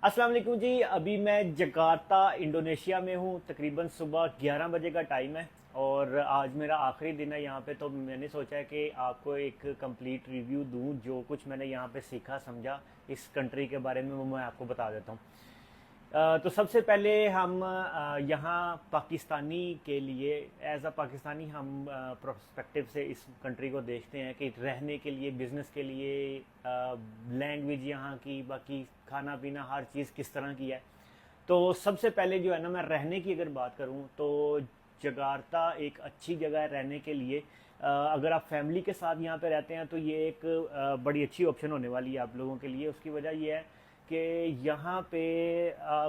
अस्सलाम वालेकुम जी। अभी मैं जकार्ता इंडोनेशिया में हूँ। तकरीबन सुबह 11 बजे का टाइम है और आज मेरा आखिरी दिन है यहाँ पे। तो मैंने सोचा है कि आपको एक कंप्लीट रिव्यू दूँ, जो कुछ मैंने यहाँ पे सीखा समझा इस कंट्री के बारे में वो मैं आपको बता देता हूँ। तो सबसे पहले हम यहाँ पाकिस्तानी के लिए एज अ पाकिस्तानी हम प्रोस्पेक्टिव से इस कंट्री को देखते हैं कि रहने के लिए, बिजनेस के लिए, लैंग्वेज यहाँ की, बाकी खाना पीना हर चीज़ किस तरह की है। तो सबसे पहले जो है ना, मैं रहने की अगर बात करूँ तो जगार्ता एक अच्छी जगह है रहने के लिए। अगर आप फैमिली के साथ यहाँ पे रहते हैं तो ये एक बड़ी अच्छी ऑप्शन होने वाली है आप लोगों के लिए। उसकी वजह ये है कि यहाँ पे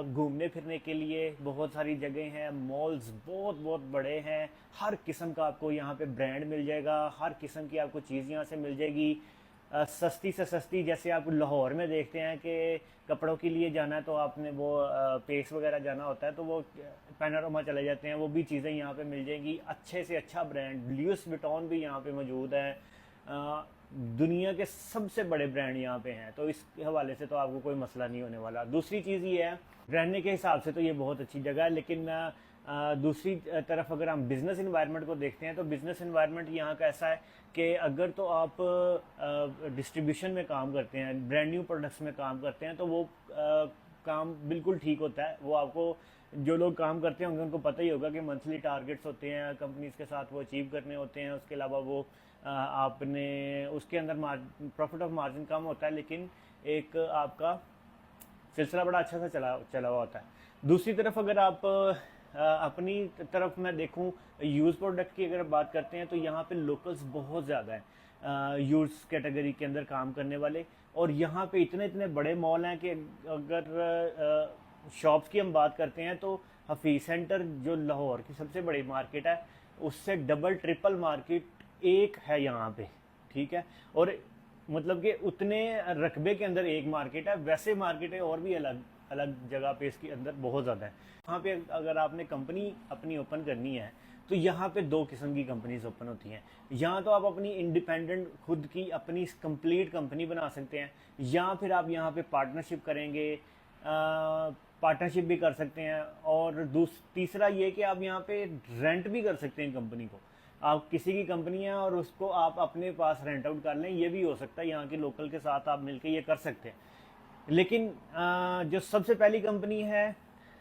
घूमने फिरने के लिए बहुत सारी जगह हैं, मॉल्स बहुत बहुत बड़े हैं। हर किस्म का आपको यहाँ पे ब्रांड मिल जाएगा, हर किस्म की आपको चीज़ यहाँ से मिल जाएगी। सस्ती से सस्ती, जैसे आप लाहौर में देखते हैं कि कपड़ों के लिए जाना है तो आपने वो पेस वगैरह जाना होता है तो वो पैनारोमा चले जाते हैं, वो भी चीज़ें यहाँ पे मिल जाएंगी। अच्छे से अच्छा ब्रांड ल्यूइस विटॉन भी यहाँ पे मौजूद है। दुनिया के सबसे बड़े ब्रांड यहाँ पे हैं, तो इस हवाले से तो आपको कोई मसला नहीं होने वाला। दूसरी चीज़ ये है, रहने के हिसाब से तो ये बहुत अच्छी जगह है, लेकिन दूसरी तरफ अगर हम बिज़नेस इन्वायरमेंट को देखते हैं तो बिज़नेस इन्वायरमेंट यहाँ का ऐसा है कि अगर तो आप डिस्ट्रीब्यूशन में काम करते हैं, ब्रांड न्यू प्रोडक्ट्स में काम करते हैं, तो वो काम बिल्कुल ठीक होता है। वो आपको, जो लोग काम करते होंगे उनको पता ही होगा कि मंथली टारगेट्स होते हैं कंपनीज के साथ, वो अचीव करने होते हैं। उसके अलावा वो आपने उसके अंदर प्रॉफिट ऑफ मार्जिन कम होता है, लेकिन एक आपका सिलसिला बड़ा अच्छा सा चला चला हुआ होता है। दूसरी तरफ अगर आप अपनी तरफ मैं देखूं, यूज़ प्रोडक्ट की अगर बात करते हैं तो यहाँ पे लोकल्स बहुत ज़्यादा हैं यूज़ कैटेगरी के अंदर काम करने वाले। और यहाँ पे इतने इतने बड़े मॉल हैं कि अगर शॉप्स की हम बात करते हैं तो हफीज सेंटर जो लाहौर की सबसे बड़ी मार्केट है, उससे डबल ट्रिपल मार्केट एक है यहाँ पे। ठीक है, और मतलब कि उतने रकबे के अंदर एक मार्केट है। वैसे मार्केटें और भी अलग अलग जगह पे इसके अंदर बहुत ज़्यादा है। यहाँ पे अगर आपने कंपनी अपनी ओपन करनी है तो यहाँ पे दो किस्म की कंपनीज ओपन होती हैं। या तो आप अपनी इंडिपेंडेंट खुद की अपनी कंप्लीट कंपनी बना सकते हैं, या फिर आप यहाँ पे पार्टनरशिप करेंगे, पार्टनरशिप भी कर सकते हैं। और तीसरा ये कि आप यहाँ पे रेंट भी कर सकते हैं कंपनी को। आप किसी की कंपनी है और उसको आप अपने पास रेंट आउट कर लें, ये भी हो सकता है। यहाँ के लोकल के साथ आप मिलकर ये कर सकते हैं। लेकिन जो सबसे पहली कंपनी है,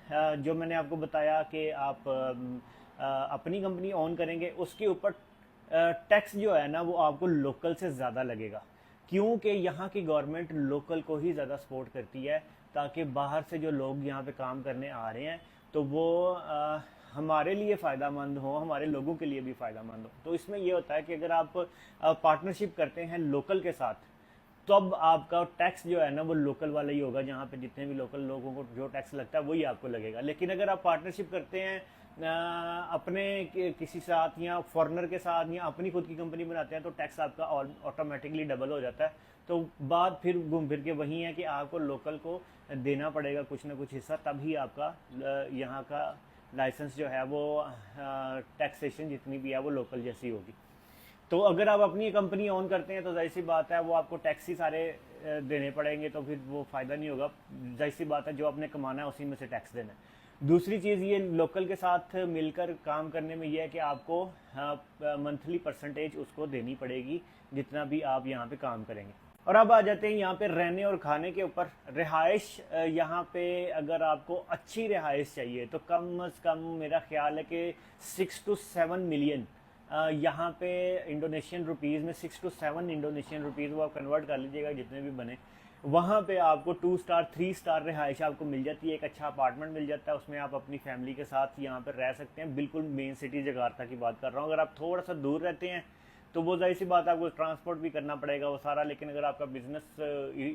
जो मैंने आपको बताया कि आप अपनी कंपनी ऑन करेंगे, उसके ऊपर टैक्स जो है ना वो आपको लोकल से ज़्यादा लगेगा, क्योंकि यहाँ की गवर्नमेंट लोकल को ही ज़्यादा सपोर्ट करती है, ताकि बाहर से जो लोग यहाँ पे काम करने आ रहे हैं तो वो हमारे लिए फ़ायदा मंद हो, हमारे लोगों के लिए भी फ़ायदा मंद हो। तो इसमें ये होता है कि अगर आप पार्टनरशिप करते हैं लोकल के साथ, तब आपका टैक्स जो है ना वो लोकल वाला ही होगा। जहाँ पे जितने भी लोकल लोगों को जो टैक्स लगता है वही आपको लगेगा। लेकिन अगर आप पार्टनरशिप करते हैं अपने किसी साथ या फॉरेनर के साथ, या अपनी खुद की कंपनी बनाते हैं, तो टैक्स आपका ऑटोमेटिकली डबल हो जाता है। तो बात फिर घूम फिर के वही है कि आपको लोकल को देना पड़ेगा कुछ ना कुछ हिस्सा, तभी आपका यहाँ का लाइसेंस जो है वो टैक्सेशन जितनी भी है वो लोकल जैसी होगी। तो अगर आप अपनी कंपनी ऑन करते हैं तो जाहिर सी बात है वो आपको टैक्स ही सारे देने पड़ेंगे, तो फिर वो फ़ायदा नहीं होगा। जाहिर सी बात है जो आपने कमाना है उसी में से टैक्स देना है। दूसरी चीज़ ये लोकल के साथ मिलकर काम करने में ये है कि आपको मंथली परसेंटेज उसको देनी पड़ेगी जितना भी आप यहाँ पे काम करेंगे। और अब आ जाते हैं यहाँ पे रहने और खाने के ऊपर। रिहाइश, यहाँ पे अगर आपको अच्छी रिहाइश चाहिए तो कम से कम मेरा ख्याल है कि 6 to 7 मिलियन यहाँ पे इंडोनेशियन रुपीज़ में 6 to 7 इंडोनेशियन रुपीज़ वो आप कन्वर्ट कर लीजिएगा जितने भी बने। वहाँ पे आपको 2 स्टार 3 स्टार रिहाइश आपको मिल जाती है। एक अच्छा अपार्टमेंट मिल जाता है, उसमें आप अपनी फैमिली के साथ यहाँ पर रह सकते हैं। बिल्कुल मेन सिटी जकार्ता की बात कर रहा हूँ। अगर आप थोड़ा सा दूर रहते हैं तो वो जाहिर सी बात है आपको ट्रांसपोर्ट भी करना पड़ेगा वो सारा। लेकिन अगर आपका बिजनेस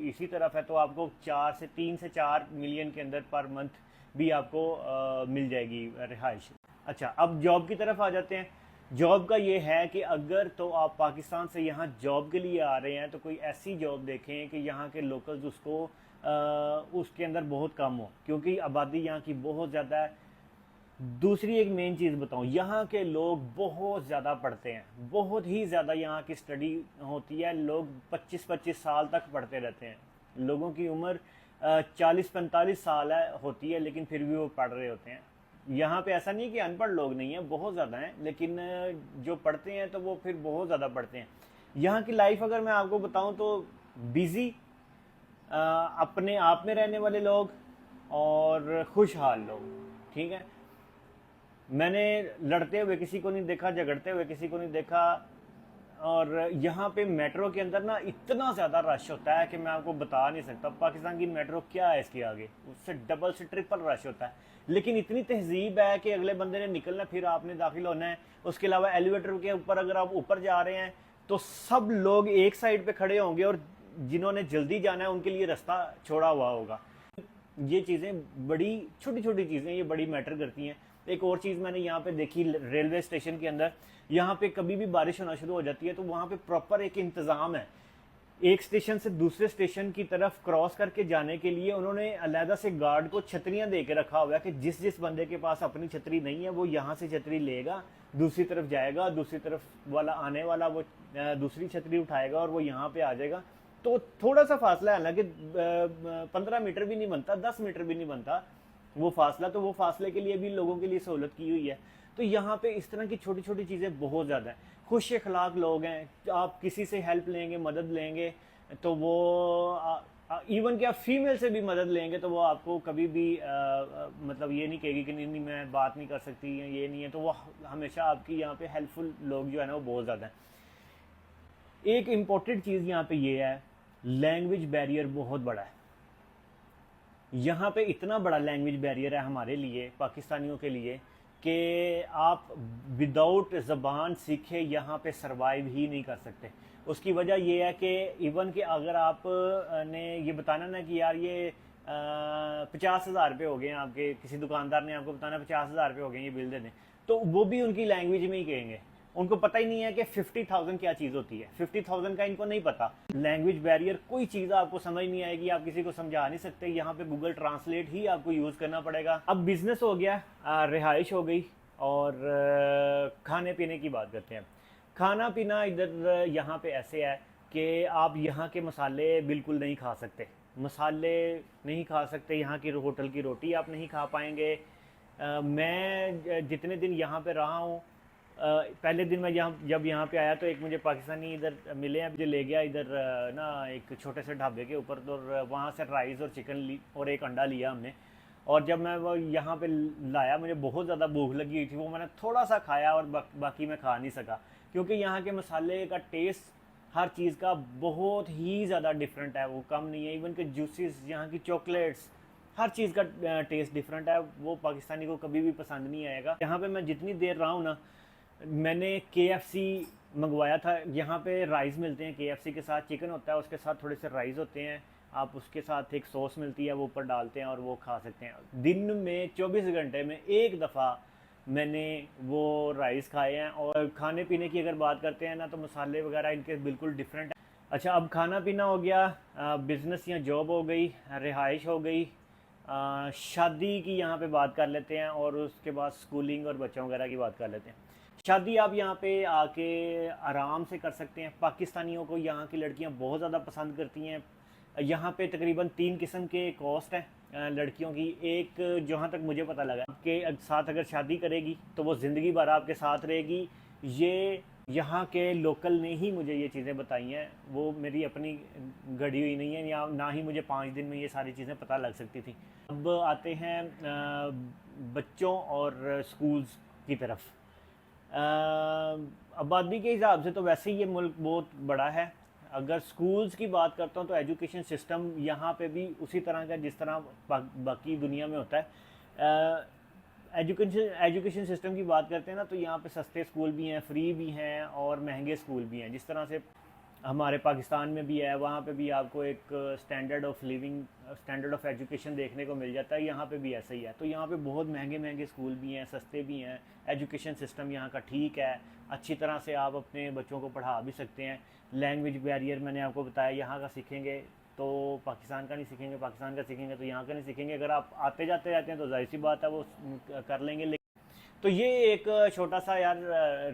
इसी तरफ है तो आपको 3 से 4 मिलियन के अंदर पर मंथ भी आपको मिल जाएगी रिहाइश। अच्छा, अब जॉब की तरफ आ जाते हैं। जॉब का ये है कि अगर तो आप पाकिस्तान से यहाँ जॉब के लिए आ रहे हैं तो कोई ऐसी जॉब देखें कि यहाँ के लोकल्स उसको उसके अंदर बहुत कम हो, क्योंकि आबादी यहाँ की बहुत ज़्यादा है। दूसरी एक मेन चीज़ बताऊँ, यहाँ के लोग बहुत ज़्यादा पढ़ते हैं, बहुत ही ज़्यादा यहाँ की स्टडी होती है। लोग 25-25 साल तक पढ़ते रहते हैं। लोगों की उम्र 40-45 साल है होती है, लेकिन फिर भी वो पढ़ रहे होते हैं। यहाँ पे ऐसा नहीं है कि अनपढ़ लोग नहीं हैं, बहुत ज़्यादा हैं, लेकिन जो पढ़ते हैं तो वो फिर बहुत ज़्यादा पढ़ते हैं। यहाँ की लाइफ अगर मैं आपको बताऊँ तो बिज़ी, अपने आप में रहने वाले लोग और खुशहाल लोग, ठीक है। मैंने लड़ते हुए किसी को नहीं देखा, झगड़ते हुए किसी को नहीं देखा। और यहाँ पे मेट्रो के अंदर ना इतना ज़्यादा रश होता है कि मैं आपको बता नहीं सकता। पाकिस्तान की मेट्रो क्या है इसके आगे, उससे डबल से ट्रिपल रश होता है। लेकिन इतनी तहजीब है कि अगले बंदे ने निकलना, फिर आपने दाखिल होना है। उसके अलावा एलिवेटर के ऊपर अगर आप ऊपर जा रहे हैं तो सब लोग एक साइड पे खड़े होंगे और जिन्होंने जल्दी जाना है उनके लिए रास्ता छोड़ा हुआ होगा। ये चीज़ें बड़ी छोटी छोटी चीज़ें ये बड़ी मैटर करती हैं। एक और चीज़ मैंने यहाँ पे देखी रेलवे स्टेशन के अंदर, यहाँ पे कभी भी बारिश होना शुरू हो जाती है तो वहाँ पे प्रॉपर एक इंतज़ाम है। एक स्टेशन से दूसरे स्टेशन की तरफ क्रॉस करके जाने के लिए उन्होंने अलहदा से गार्ड को छतरियाँ दे के रखा हुआ है कि जिस जिस बंदे के पास अपनी छतरी नहीं है वो यहाँ से छतरी लेगा, दूसरी तरफ जाएगा, दूसरी तरफ वाला आने वाला वो दूसरी छतरी उठाएगा और वो यहाँ पे आ जाएगा। तो थोड़ा सा फासला है, हालांकि 15 मीटर भी नहीं बनता, 10 मीटर भी नहीं बनता वो फासला, तो वो फासले के लिए भी लोगों के लिए सहूलत की हुई है। तो यहाँ पे इस तरह की छोटी छोटी चीज़ें बहुत ज़्यादा हैं। खुश अखलाक लोग हैं, आप किसी से हेल्प लेंगे, मदद लेंगे तो वो इवन कि आप फीमेल से भी मदद लेंगे तो वो आपको कभी भी मतलब ये नहीं कहेगी कि नहीं नहीं मैं बात नहीं कर सकती, ये नहीं है, तो वो हमेशा आपकी यहाँ पे हेल्पफुल लोग जो है ना वो बहुत ज़्यादा हैं। एक इम्पोर्टेंट चीज़ यहाँ पे ये है, लैंग्वेज बैरियर बहुत बड़ा है। यहाँ पे इतना बड़ा लैंग्वेज बैरियर है हमारे लिए, पाकिस्तानियों के लिए, कि आप विदाउट ज़बान सीखे यहाँ पे सरवाइव ही नहीं कर सकते। उसकी वजह ये है कि इवन कि अगर आप ने ये बताना ना कि यार ये 50,000 रुपये हो गए हैं आपके, किसी दुकानदार ने आपको बताना 50,000 रुपये हो गए ये बिल दे दें, तो वो भी उनकी लैंग्वेज में ही कहेंगे। उनको पता ही नहीं है कि 50,000 क्या चीज़ होती है, 50,000 का इनको नहीं पता। लैंग्वेज बैरियर, कोई चीज़ आपको समझ नहीं आएगी, आप किसी को समझा नहीं सकते, यहाँ पे गूगल ट्रांसलेट ही आपको यूज़ करना पड़ेगा। अब बिजनेस हो गया, रिहाइश हो गई, और खाने पीने की बात करते हैं। खाना पीना इधर यहाँ पे ऐसे है कि आप यहाँ के मसाले बिल्कुल नहीं खा सकते, मसाले नहीं खा सकते, यहाँ की होटल की रोटी आप नहीं खा पाएंगे। मैं जितने दिन यहाँ पे रहा हूँ, पहले दिन मैं जब यहाँ पे आया तो एक मुझे पाकिस्तानी इधर मिले हैं, मुझे ले गया इधर ना एक छोटे से ढाबे के ऊपर, तो वहाँ से राइस और चिकन ली और एक अंडा लिया हमने। और जब मैं वो यहाँ पे लाया, मुझे बहुत ज़्यादा भूख लगी हुई थी, वो मैंने थोड़ा सा खाया और बाकी मैं खा नहीं सका, क्योंकि यहाँ के मसाले का टेस्ट हर चीज़ का बहुत ही ज़्यादा डिफरेंट है, वो कम नहीं है। इवन के जूसेस, यहाँ की चॉकलेट्स, हर चीज़ का टेस्ट डिफरेंट है, वो पाकिस्तानी को कभी भी पसंद नहीं आएगा। यहाँ पे मैं जितनी देर रहा हूँ ना, मैंने KFC मंगवाया था। यहाँ पे राइस मिलते हैं, KFC के साथ चिकन होता है, उसके साथ थोड़े से राइस होते हैं, आप उसके साथ एक सॉस मिलती है वो ऊपर डालते हैं और वो खा सकते हैं। दिन में 24 घंटे में एक दफ़ा मैंने वो राइस खाए हैं। और खाने पीने की अगर बात करते हैं ना, तो मसाले वगैरह इनके बिल्कुल डिफरेंट है। अच्छा, अब खाना पीना हो गया, बिज़नेस या जॉब हो गई, रिहाइश हो गई, शादी की यहाँ पे बात कर लेते हैं, और उसके बाद स्कूलिंग और बच्चों वगैरह की बात कर लेते हैं। शादी आप यहाँ पे आके आराम से कर सकते हैं। पाकिस्तानियों को यहाँ की लड़कियाँ बहुत ज़्यादा पसंद करती हैं। यहाँ पे तकरीबन 3 किस्म के कॉस्ट हैं लड़कियों की। एक, जहाँ तक मुझे पता लगा, आपके साथ अगर शादी करेगी तो वो ज़िंदगी भर आपके साथ रहेगी। ये यहाँ के लोकल ने ही मुझे ये चीज़ें बताई हैं, वो मेरी अपनी गढ़ी हुई नहीं है, या ना ही मुझे 5 दिन में ये सारी चीज़ें पता लग सकती थी। अब आते हैं बच्चों और स्कूल्स की तरफ। आबादी के हिसाब से तो वैसे ही ये मुल्क बहुत बड़ा है। अगर स्कूल्स की बात करता हूँ तो एजुकेशन सिस्टम यहाँ पे भी उसी तरह का जिस तरह बाकी दुनिया में होता है। एजुकेशन सिस्टम की बात करते हैं ना, तो यहाँ पे सस्ते स्कूल भी हैं, फ्री भी हैं, और महंगे स्कूल भी हैं। जिस तरह से हमारे पाकिस्तान में भी है, वहाँ पे भी आपको एक standard of living, standard of education देखने को मिल जाता है, यहाँ पे भी ऐसा ही है। तो यहाँ पे बहुत महंगे महंगे स्कूल भी हैं, सस्ते भी हैं। एजुकेशन सिस्टम यहाँ का ठीक है, अच्छी तरह से आप अपने बच्चों को पढ़ा भी सकते हैं। लैंग्वेज बैरियर मैंने आपको बताया, यहाँ का सीखेंगे तो पाकिस्तान का नहीं सीखेंगे, पाकिस्तान का सीखेंगे तो यहाँ का नहीं सीखेंगे। अगर आप आते जाते रहते हैं तो जाहिर सी बात है वो कर लेंगे। तो ये एक छोटा सा यार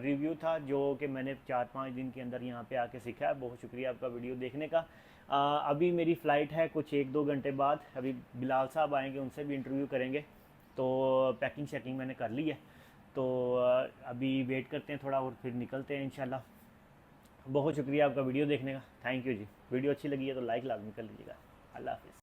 रिव्यू था जो कि मैंने 4-5 दिन के अंदर यहाँ पे आके सीखा है। बहुत शुक्रिया आपका वीडियो देखने का। अभी मेरी फ़्लाइट है कुछ 1-2 घंटे बाद, अभी बिलाल साहब आएंगे, उनसे भी इंटरव्यू करेंगे। तो पैकिंग शैकिंग मैंने कर ली है, तो अभी वेट करते हैं थोड़ा और फिर निकलते हैं इंशाल्लाह। बहुत शुक्रिया आपका वीडियो देखने का, थैंक यू जी। वीडियो अच्छी लगी है तो लाइक लाजमी कर लीजिएगा। अल्लाह हाफिज़।